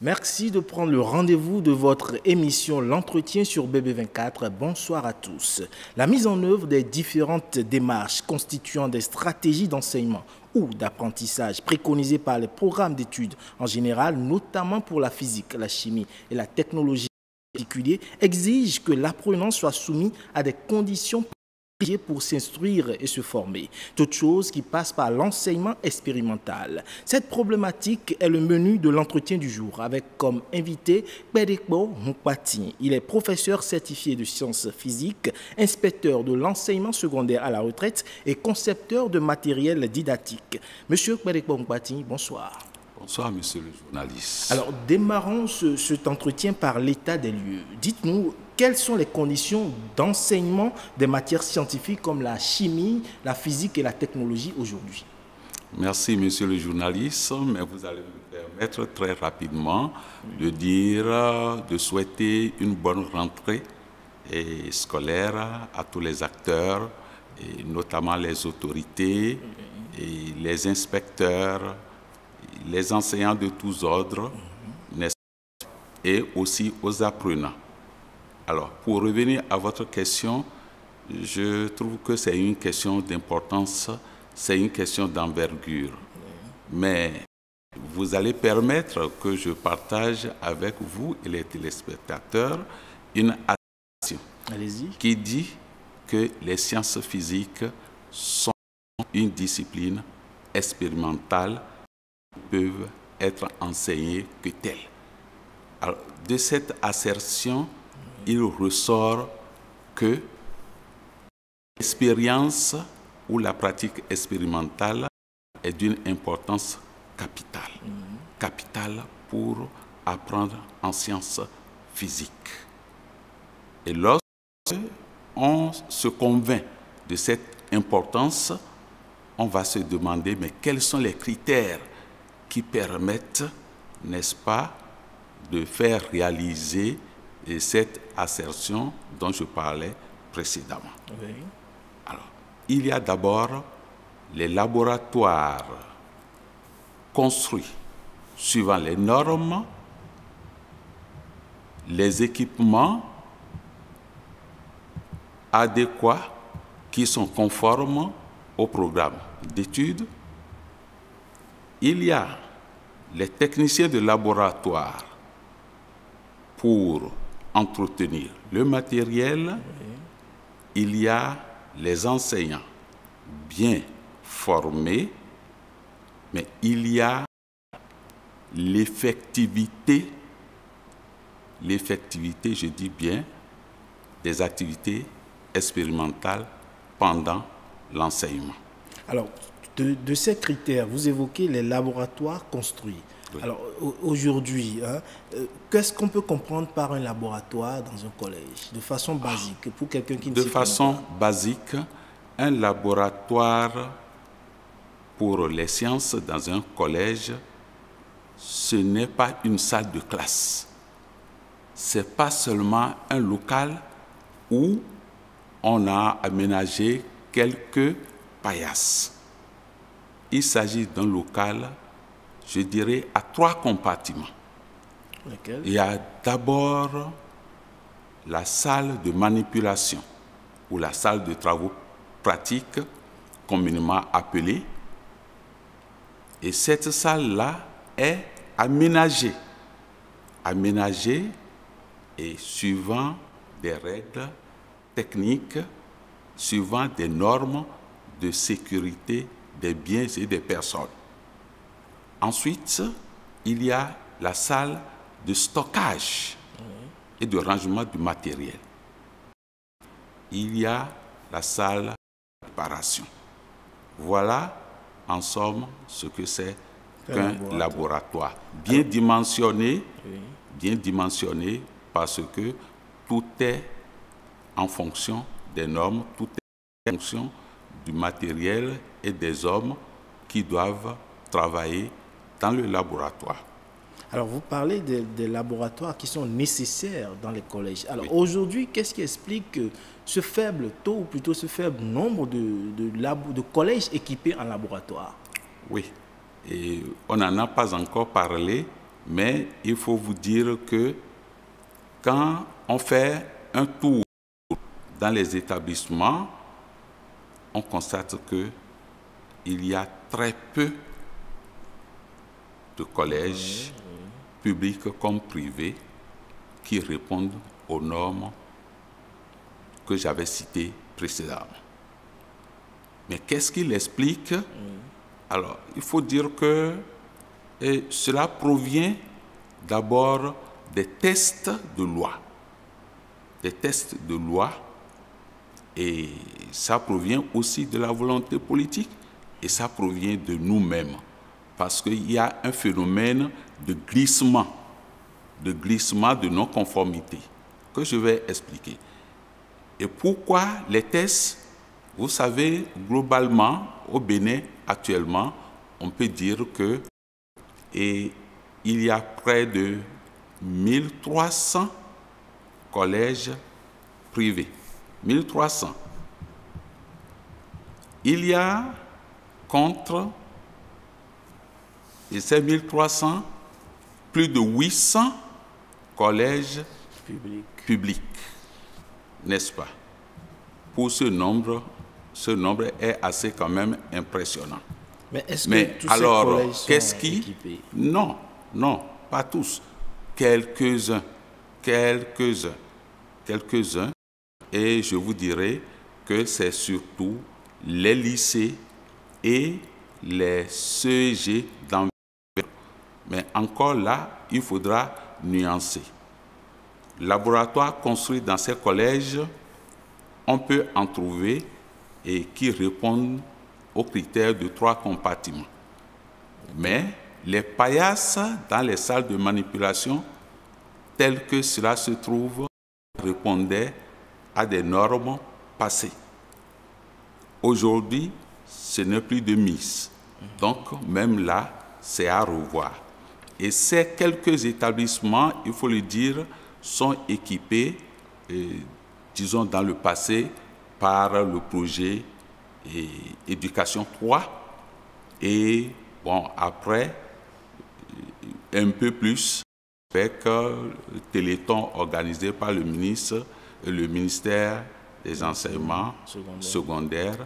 Merci de prendre le rendez-vous de votre émission L'Entretien sur BB24. Bonsoir à tous. La mise en œuvre des différentes démarches constituant des stratégies d'enseignement ou d'apprentissage préconisées par les programmes d'études en général, notamment pour la physique, la chimie et la technologie en particulier, exige que l'apprenant soit soumis à des conditions pour s'instruire et se former, toute chose qui passe par l'enseignement expérimental. Cette problématique est le menu de l'entretien du jour avec comme invité Kpedekpo Mukpati. Il est professeur certifié de sciences physiques, inspecteur de l'enseignement secondaire à la retraite et concepteur de matériel didactique. Monsieur Kpedekpo Mukpati, bonsoir. Bonsoir, monsieur le journaliste. Alors, démarrons cet entretien par l'état des lieux. Dites-nous, quelles sont les conditions d'enseignement des matières scientifiques comme la chimie, la physique et la technologie aujourd'hui? Merci, monsieur le journaliste, mais vous allez me permettre très rapidement de souhaiter une bonne rentrée scolaire à tous les acteurs, et notamment les autorités, et les inspecteurs, les enseignants de tous ordres, et aussi aux apprenants. Alors, pour revenir à votre question, je trouve que c'est une question d'importance, c'est une question d'envergure. Mais vous allez permettre que je partage avec vous et les téléspectateurs une assertion qui dit que les sciences physiques sont une discipline expérimentale qui peuvent être enseignées que telles. Alors, de cette assertion, il ressort que l'expérience ou la pratique expérimentale est d'une importance capitale. Capitale pour apprendre en sciences physiques. Et lorsque on se convainc de cette importance, on va se demander, mais quels sont les critères qui permettent, n'est-ce pas, de faire réaliser cette assertion dont je parlais précédemment. Oui. Alors, il y a d'abord les laboratoires construits suivant les normes, les équipements adéquats qui sont conformes au programme d'études. Il y a les techniciens de laboratoire pour entretenir le matériel. Il y a les enseignants bien formés, mais il y a l'effectivité, je dis bien, des activités expérimentales pendant l'enseignement. Alors, de ces critères, vous évoquez les laboratoires construits. Oui. Alors, aujourd'hui, qu'est-ce qu'on peut comprendre par un laboratoire dans un collège, de façon basique, pour quelqu'un qui ne sait pas? De façon basique, un laboratoire pour les sciences dans un collège, ce n'est pas une salle de classe. Ce n'est pas seulement un local où on a aménagé quelques paillasses. Il s'agit d'un local, je dirais, à 3 compartiments. Lesquels? Il y a d'abord la salle de manipulation ou la salle de travaux pratiques, communément appelée. Et cette salle-là est aménagée et suivant des règles techniques, suivant des normes de sécurité des biens et des personnes. Ensuite, il y a la salle de stockage et de rangement du matériel. Il y a la salle de préparation. Voilà, en somme, ce que c'est qu'un laboratoire. Bien dimensionné parce que tout est en fonction des normes, tout est en fonction du matériel et des hommes qui doivent travailler dans le laboratoire. Alors, vous parlez des laboratoires qui sont nécessaires dans les collèges. Alors, aujourd'hui, qu'est-ce qui explique ce faible taux, ou plutôt ce faible nombre de collèges équipés en laboratoire? Oui, et on n'en a pas encore parlé, Mais il faut vous dire que quand on fait un tour dans les établissements, on constate qu'il y a très peu de collèges publics comme privés qui répondent aux normes que j'avais citées précédemment. Mais qu'est-ce qui l'explique? Alors, il faut dire que cela provient d'abord des tests de loi. Des tests de loi, et ça provient aussi de la volonté politique, et ça provient de nous-mêmes. Parce qu'il y a un phénomène de glissement de non-conformité, que je vais expliquer. Et pourquoi les tests? Vous savez, globalement, au Bénin, actuellement, on peut dire que il y a près de 1300 collèges privés. 1300. Il y a contre ces 1300, plus de 800 collèges publics, n'est-ce pas? Pour ce nombre est assez quand même impressionnant. Mais est-ce que tous alors, ces collèges sont équipés? Non, pas tous. Quelques-uns. Et je vous dirais que c'est surtout les lycées et les CEG d'envergure. Mais encore là, il faudra nuancer. Laboratoires construits dans ces collèges, on peut en trouver et qui répondent aux critères de 3 compartiments. Mais les paillasses dans les salles de manipulation, telles que cela se trouve, répondaient à des normes passées. Aujourd'hui, ce n'est plus de mise. Donc, même là, c'est à revoir. Et ces quelques établissements, il faut le dire, sont équipés, disons dans le passé, par le projet Éducation 3. Et bon, après, un peu plus, avec le Téléthon organisé par le ministère des enseignements secondaires.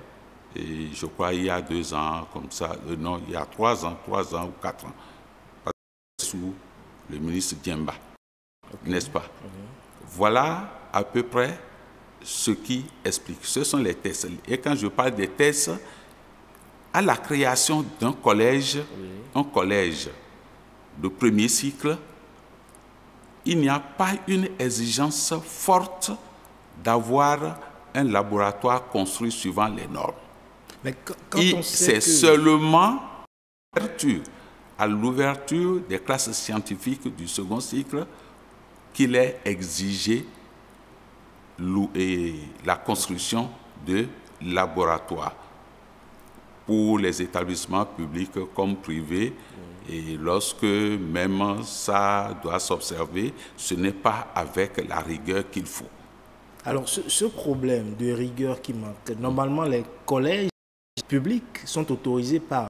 Et je crois il y a 2 ans, comme ça, non, il y a 3 ans ou 4 ans, sous le ministre Diemba, n'est-ce pas? Voilà à peu près ce qui explique. Ce sont les tests. Et quand je parle des tests, à la création d'un collège, un collège de premier cycle, il n'y a pas une exigence forte d'avoir un laboratoire construit suivant les normes. Mais quand c'est seulement à l'ouverture des classes scientifiques du second cycle qu'il est exigé la construction de laboratoires pour les établissements publics comme privés. Et lorsque même ça doit s'observer, ce n'est pas avec la rigueur qu'il faut. Alors, ce problème de rigueur qui manque, normalement, les collèges publics sont autorisés par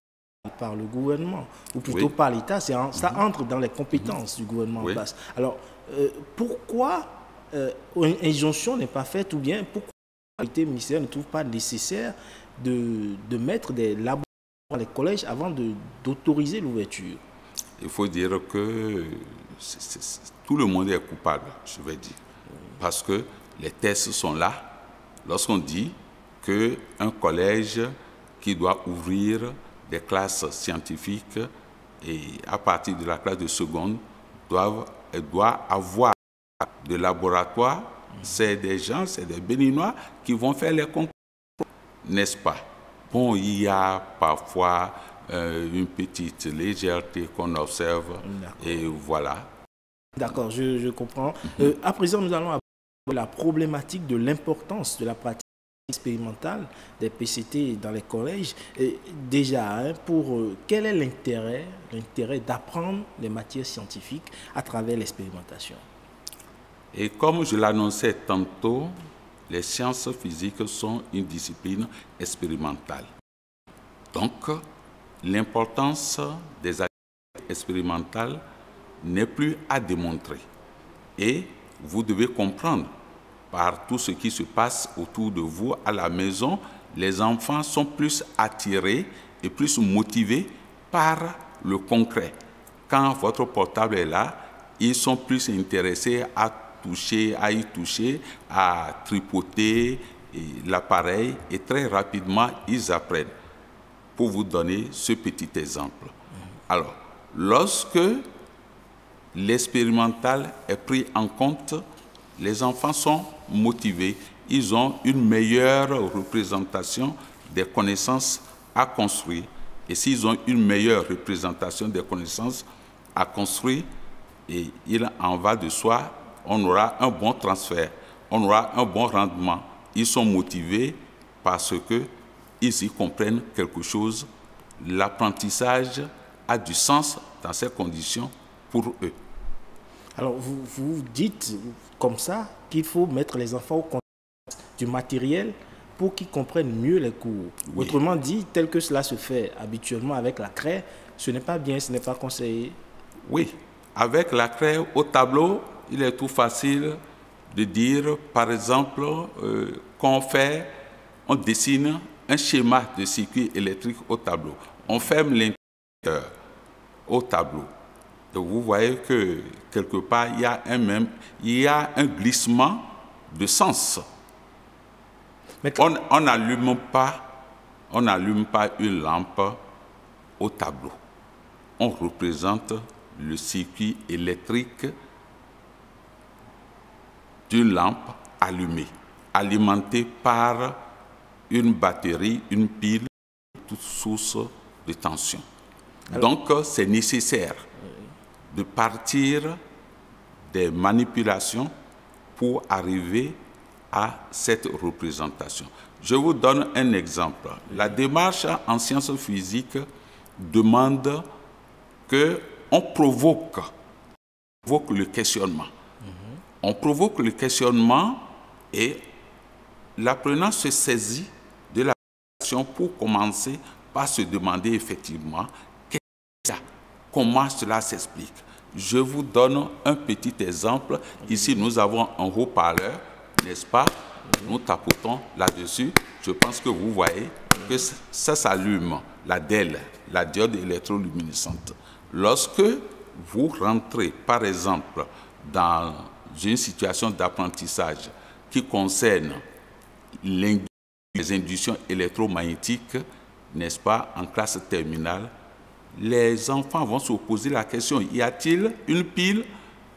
le gouvernement, ou plutôt par l'État. Ça entre dans les compétences du gouvernement en place. Alors, pourquoi une injonction n'est pas faite, ou bien pourquoi le ministère ne trouve pas nécessaire de mettre des laboratoires dans les collèges avant d'autoriser l'ouverture? Il faut dire que tout le monde est coupable, je vais dire. Parce que les tests sont là. Lorsqu'on dit qu'un collège qui doit ouvrir des classes scientifiques et à partir de la classe de seconde doit avoir de laboratoires, c'est des gens, c'est des Béninois qui vont faire les concours, n'est-ce pas? Bon, il y a parfois une petite légèreté qu'on observe et voilà. D'accord, je comprends. À présent, nous allons aborder la problématique de l'importance de la pratique expérimentale des PCT dans les collèges. Et déjà, quel est l'intérêt d'apprendre les matières scientifiques à travers l'expérimentation? Et comme je l'annonçais tantôt, les sciences physiques sont une discipline expérimentale. Donc, l'importance des activités expérimentales n'est plus à démontrer. Et vous devez comprendre, par tout ce qui se passe autour de vous à la maison, les enfants sont plus attirés et plus motivés par le concret. Quand votre portable est là, ils sont plus intéressés à y toucher, à tripoter l'appareil, et très rapidement, ils apprennent. Pour vous donner ce petit exemple. Alors, lorsque l'expérimental est pris en compte, les enfants sont motivés, ils ont une meilleure représentation des connaissances à construire. Et s'ils ont une meilleure représentation des connaissances à construire, et il en va de soi, on aura un bon transfert, on aura un bon rendement. Ils sont motivés parce qu'ils y comprennent quelque chose. L'apprentissage a du sens dans ces conditions pour eux. Alors, vous dites comme ça qu'il faut mettre les enfants au contact du matériel pour qu'ils comprennent mieux les cours. Oui. Autrement dit, tel que cela se fait habituellement avec la craie, ce n'est pas bien, ce n'est pas conseillé. Oui, avec la craie au tableau, il est tout facile de dire, par exemple, on dessine un schéma de circuit électrique au tableau. On ferme l'interrupteur au tableau. Donc vous voyez que quelque part, il y a un glissement de sens. Mais on n'allume pas une lampe au tableau. On représente le circuit électrique d'une lampe allumée, alimentée par une batterie, une pile, toute source de tension. Donc, c'est nécessaire de partir des manipulations pour arriver à cette représentation. Je vous donne un exemple. La démarche en sciences physiques demande qu'on provoque le questionnement. On provoque le questionnement et l'apprenant se saisit de la question pour commencer par se demander effectivement comment cela s'explique. Je vous donne un petit exemple. Ici, nous avons un haut-parleur, n'est-ce pas? Nous tapotons là-dessus. Je pense que vous voyez que ça s'allume, la DEL, la diode électroluminescente. Lorsque vous rentrez, par exemple, dans une situation d'apprentissage qui concerne les inductions électromagnétiques, n'est-ce pas, en classe terminale, les enfants vont se poser la question, y a-t-il une pile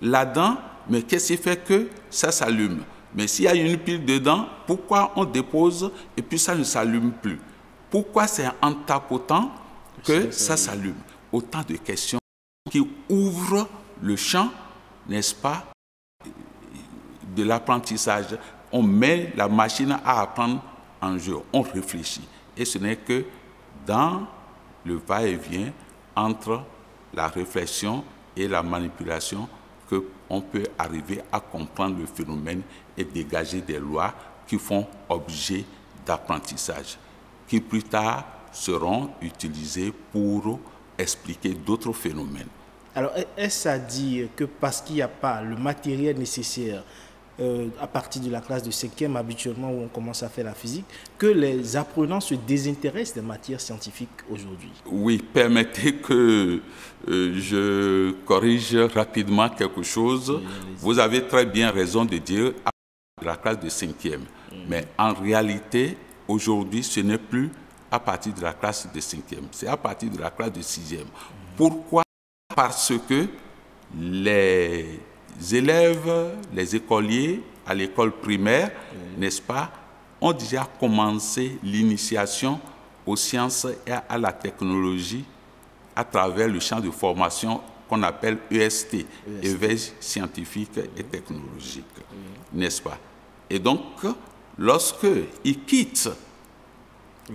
là-dedans? Mais qu'est-ce qui fait que ça s'allume? Mais s'il y a une pile dedans, pourquoi on dépose et puis ça ne s'allume plus? Pourquoi c'est en tapotant que ça s'allume? Autant de questions qui ouvrent le champ, n'est-ce pas, de l'apprentissage. On met la machine à apprendre en jeu, on réfléchit. Et ce n'est que dans le va-et-vient entre la réflexion et la manipulation qu'on peut arriver à comprendre le phénomène et dégager des lois qui font objet d'apprentissage, qui plus tard seront utilisées pour expliquer d'autres phénomènes. Alors, est-ce à dire que parce qu'il n'y a pas le matériel nécessaire à partir de la classe de 5e, habituellement, où on commence à faire la physique, que les apprenants se désintéressent des matières scientifiques aujourd'hui? Oui, permettez que je corrige rapidement quelque chose. Oui, vous avez très bien raison de dire à partir de la classe de 5e. Mais en réalité, aujourd'hui, ce n'est plus à partir de la classe de 5e, c'est à partir de la classe de 6e. Pourquoi? Parce que les élèves, les écoliers à l'école primaire, n'est-ce pas, ont déjà commencé l'initiation aux sciences et à la technologie à travers le champ de formation qu'on appelle EST, éveil scientifique et technologique, n'est-ce pas? Et donc, lorsqu'ils quittent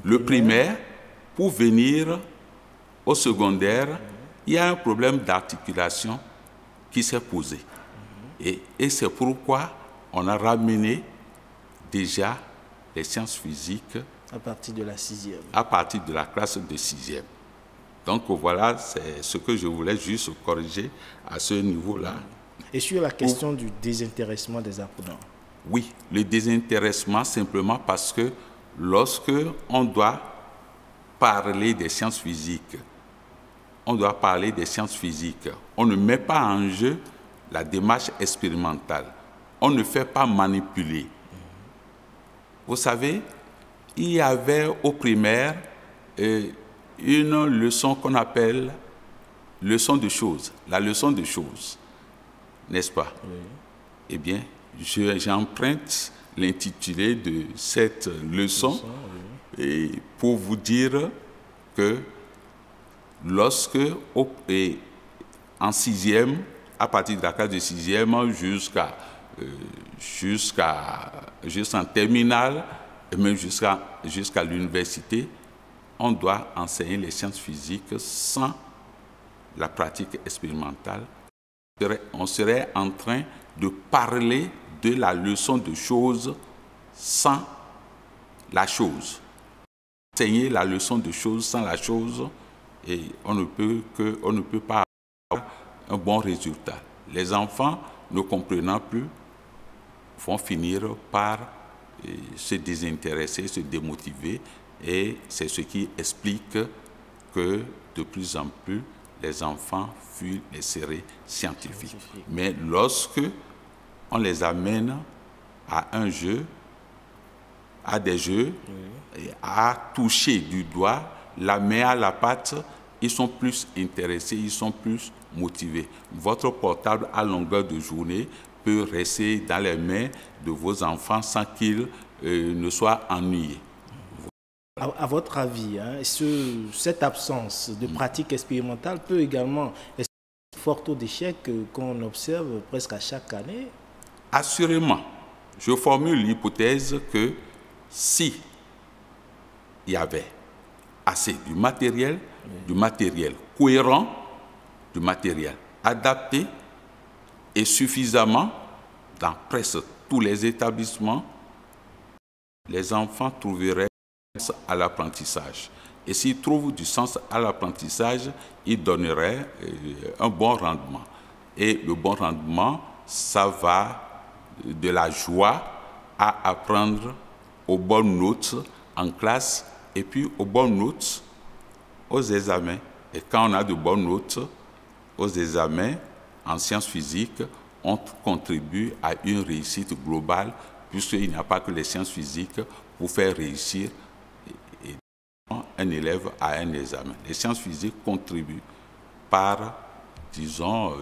le primaire pour venir au secondaire, il y a un problème d'articulation qui s'est posé. Et c'est pourquoi on a ramené déjà les sciences physiques à partir de la 6e. À partir de la classe de 6e. Donc voilà, c'est ce que je voulais juste corriger à ce niveau-là. Et sur la question du désintéressement des apprenants? Oui, le désintéressement simplement parce que lorsque on doit parler des sciences physiques, on ne met pas en jeu la démarche expérimentale. On ne fait pas manipuler. Vous savez, il y avait au primaire une leçon qu'on appelle leçon de choses, la leçon de choses, n'est-ce pas? Oui. Eh bien, j'emprunte l'intitulé de cette leçon oui. Et pour vous dire que lorsque, en sixième, à partir de la classe de sixième jusqu'en terminale, et même jusqu'à l'université, on doit enseigner les sciences physiques sans la pratique expérimentale. On serait en train de parler de la leçon de choses sans la chose. Enseigner la leçon de choses sans la chose, et on ne peut pas avoir un bon résultat. Les enfants, ne comprenant plus, vont finir par se désintéresser, se démotiver, et c'est ce qui explique que de plus en plus les enfants fuient les séries scientifiques. Mais lorsque on les amène à un jeu, à des jeux, oui. À toucher du doigt, la main à la pâte, ils sont plus intéressés, ils sont plus motivés. Votre portable à longueur de journée peut rester dans les mains de vos enfants sans qu'ils ne soient ennuyés. À votre avis, hein, cette absence de pratique expérimentale peut également être un fort taux d'échec qu'on observe presque à chaque année? Assurément. Je formule l'hypothèse que si il y avait assez du matériel cohérent, du matériel adapté et suffisamment dans presque tous les établissements, les enfants trouveraient du sens à l'apprentissage. Et s'ils trouvent du sens à l'apprentissage, ils donneraient un bon rendement. Et le bon rendement, ça va de la joie à apprendre aux bonnes notes en classe et puis aux bonnes notes aux examens. Et quand on a de bonnes notes aux examens en sciences physiques, on contribue à une réussite globale puisqu'il n'y a pas que les sciences physiques pour faire réussir un élève à un examen. Les sciences physiques contribuent par, disons,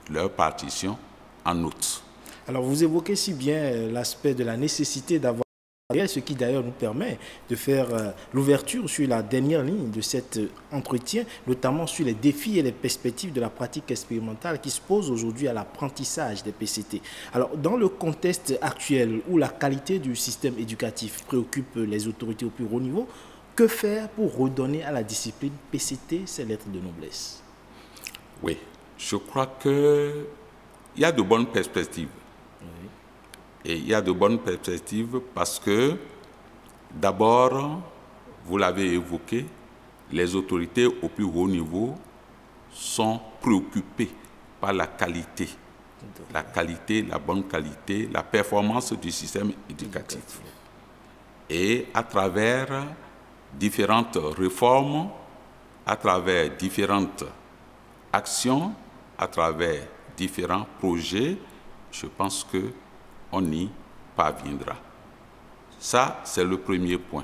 leur partition en notes. Alors, vous évoquez si bien l'aspect de la nécessité d'avoir ce qui d'ailleurs nous permet de faire l'ouverture sur la dernière ligne de cet entretien, notamment sur les défis et les perspectives de la pratique expérimentale qui se posent aujourd'hui à l'apprentissage des PCT. Alors, dans le contexte actuel où la qualité du système éducatif préoccupe les autorités au plus haut niveau, que faire pour redonner à la discipline PCT ses lettres de noblesse? Oui, je crois qu'il y a de bonnes perspectives. Oui. Et il y a de bonnes perspectives parce que, d'abord, vous l'avez évoqué, les autorités au plus haut niveau sont préoccupées par la qualité, la bonne qualité, la performance du système éducatif. Et à travers différentes réformes, à travers différentes actions, à travers différents projets, je pense qu'on y parviendra. Ça, c'est le premier point.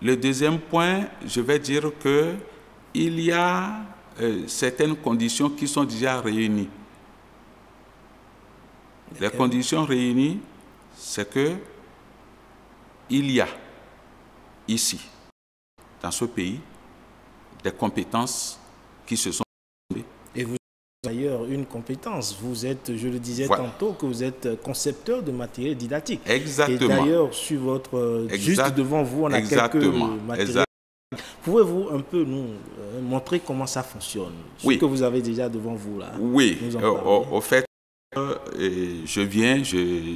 Le deuxième point, je vais dire qu'il y a certaines conditions qui sont déjà réunies. Les conditions réunies, c'est qu'il y a ici, dans ce pays, des compétences qui se sont développées. Et vous avez d'ailleurs une compétence. Vous êtes, je le disais tantôt, que vous êtes concepteur de matériel didactique. Exactement. Et d'ailleurs, sur votre... juste devant vous, on a quelques matériels. Pouvez-vous un peu nous montrer comment ça fonctionne? Ce que vous avez déjà devant vous là. Oui, au fait,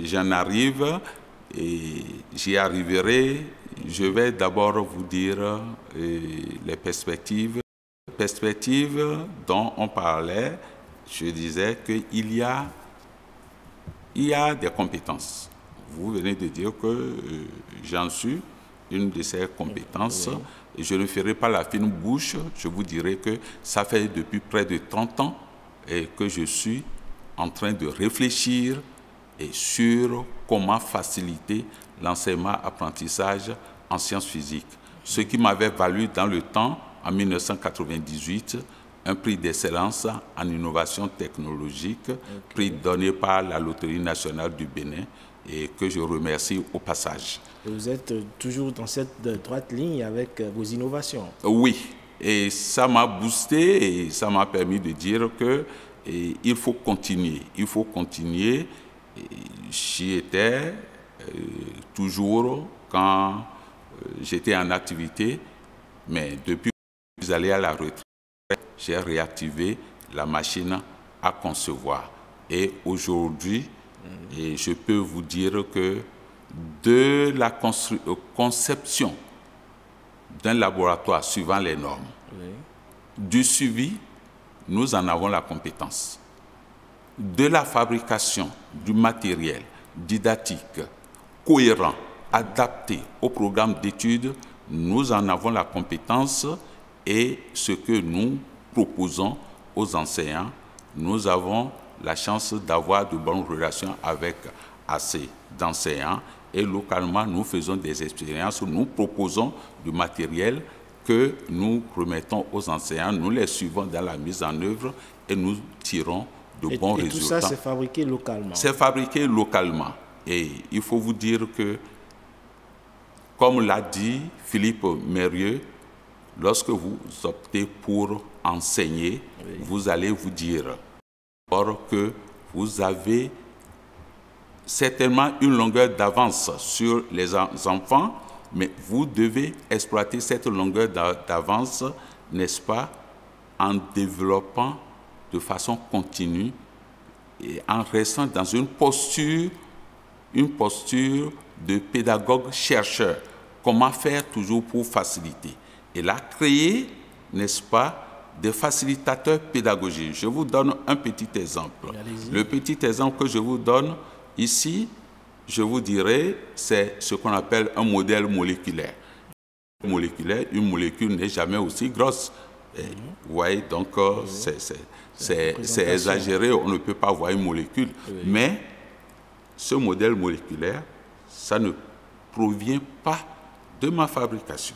j'en arrive. et j'y arriverai. Je vais d'abord vous dire les perspectives. Les perspectives dont on parlait, je disais qu'il y a des compétences. Vous venez de dire que j'en suis une de ces compétences. Oui. Et je ne ferai pas la fine bouche. Je vous dirai que ça fait depuis près de 30 ans et que je suis en train de réfléchir sur comment faciliter l'enseignement-apprentissage en sciences physiques. Ce qui m'avait valu dans le temps, en 1998, un prix d'excellence en innovation technologique, prix donné par la Loterie nationale du Bénin, et que je remercie au passage. Et vous êtes toujours dans cette droite ligne avec vos innovations? Oui, et ça m'a boosté et ça m'a permis de dire qu'il faut continuer. Il faut continuer. J'y étais toujours quand j'étais en activité, mais depuis que je suis allé à la retraite, j'ai réactivé la machine à concevoir. Et aujourd'hui, je peux vous dire que de la conception d'un laboratoire suivant les normes, du suivi, nous en avons la compétence. De la fabrication du matériel didactique, cohérent, adapté au programme d'études, nous en avons la compétence et ce que nous proposons aux enseignants, nous avons la chance d'avoir de bonnes relations avec assez d'enseignants et localement, nous faisons des expériences, nous proposons du matériel que nous remettons aux enseignants, nous les suivons dans la mise en œuvre et nous tirons de bons résultats. Et tout ça, c'est fabriqué localement? C'est fabriqué localement. Et il faut vous dire que, comme l'a dit Philippe Mérieux, lorsque vous optez pour enseigner, vous allez vous dire que vous avez certainement une longueur d'avance sur les enfants, mais vous devez exploiter cette longueur d'avance, n'est-ce pas, en développant de façon continue et en restant dans une posture de pédagogue-chercheur. Comment faire toujours pour faciliter? Et là, créer, n'est-ce pas, des facilitateurs pédagogiques. Je vous donne un petit exemple. Le petit exemple que je vous donne ici, je vous dirais, c'est ce qu'on appelle un modèle moléculaire. Une molécule n'est jamais aussi grosse. Vous voyez, donc c'est exagéré, on ne peut pas voir une molécule. Mais ce modèle moléculaire, ça ne provient pas de ma fabrication.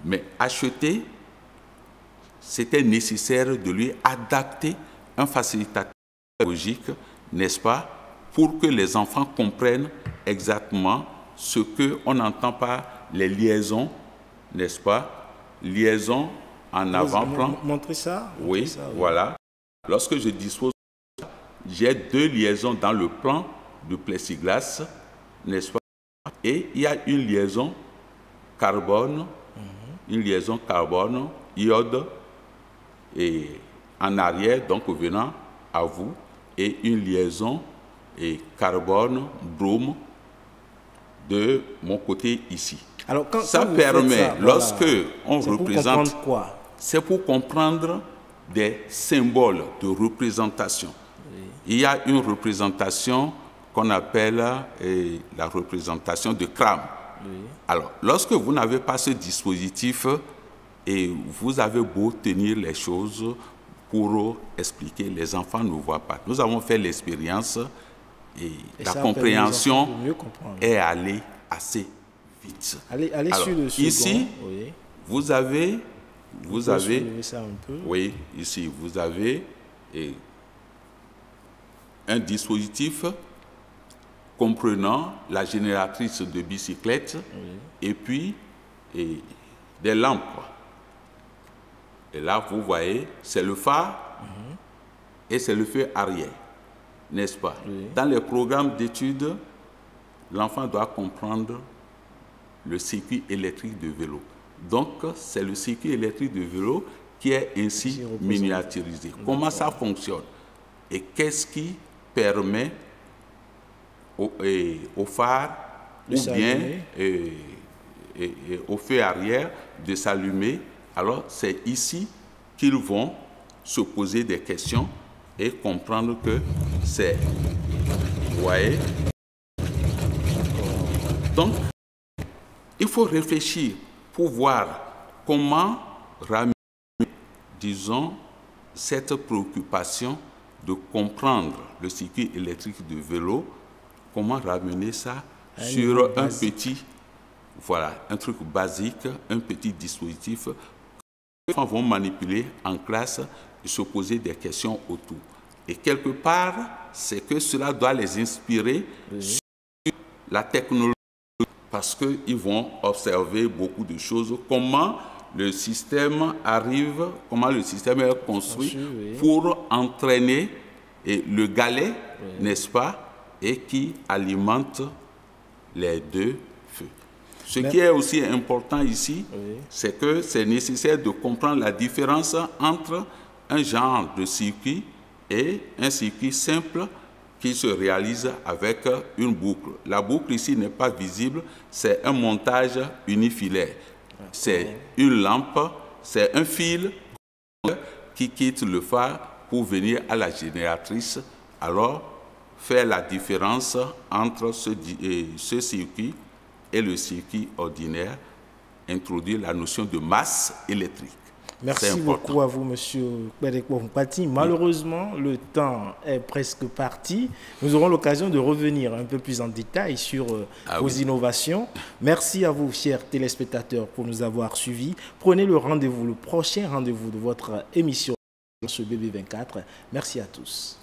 Mais acheter, c'était nécessaire de lui adapter un facilitateur pédagogique, n'est-ce pas, pour que les enfants comprennent exactement ce qu'on entend par les liaisons, n'est-ce pas, liaisons en avant-plan. Montrez ça. Oui, ça, oui, voilà. Lorsque je dispose, j'ai deux liaisons dans le plan de plexiglas, n'est-ce pas, et il y a une liaison carbone, iode, et en arrière, donc venant à vous, et une liaison carbone, brome de mon côté ici. Alors, ça permet, ça, lorsque voilà, on représente, quoi? C'est pour comprendre des symboles de représentation. Oui. Il y a une représentation qu'on appelle la représentation de Cram. Oui. Alors, lorsque vous n'avez pas ce dispositif, et vous avez beau tenir les choses pour expliquer, les enfants ne voient pas. Nous avons fait l'expérience et la compréhension est allée assez vite. Allez alors, sur le second. Ici, oui, vous avez ça un peu. Oui, ici, vous avez un dispositif comprenant la génératrice de bicyclette, oui, et puis des lampes. Et là, vous voyez, c'est le phare et c'est le feu arrière, n'est-ce pas? Oui. Dans les programmes d'études, l'enfant doit comprendre le circuit électrique de vélo. Donc, c'est le circuit électrique de vélo qui est ainsi miniaturisé. Comment ça fonctionne? Et qu'est-ce qui permet au phare ou bien au feu arrière de s'allumer. Alors c'est ici qu'ils vont se poser des questions et comprendre que c'est... Vous voyez? Donc, il faut réfléchir pour voir comment ramener, disons, cette préoccupation de comprendre le circuit électrique du vélo, comment ramener ça sur un petit, voilà, un truc basique, un petit dispositif que les enfants vont manipuler en classe et se poser des questions autour. Et quelque part, c'est que cela doit les inspirer sur la technologie, parce qu'ils vont observer beaucoup de choses, comment le système arrive, comment le système est construit pour entraîner le galet, n'est-ce pas, et qui alimente les deux feux. Ce qui est aussi important ici, c'est que c'est nécessaire de comprendre la différence entre un genre de circuit et un circuit simple qui se réalise avec une boucle. La boucle ici n'est pas visible, c'est un montage unifilaire. C'est une lampe, c'est un fil qui quitte le phare pour venir à la génératrice. Alors, faire la différence entre ce circuit et le circuit ordinaire, introduire la notion de masse électrique. Merci beaucoup à vous, M. Kpedekpo-Mpati. Malheureusement, le temps est presque parti. Nous aurons l'occasion de revenir un peu plus en détail sur vos innovations. Merci à vous, chers téléspectateurs, pour nous avoir suivis. Prenez le rendez-vous, le prochain rendez-vous de votre émission sur BB24. Merci à tous.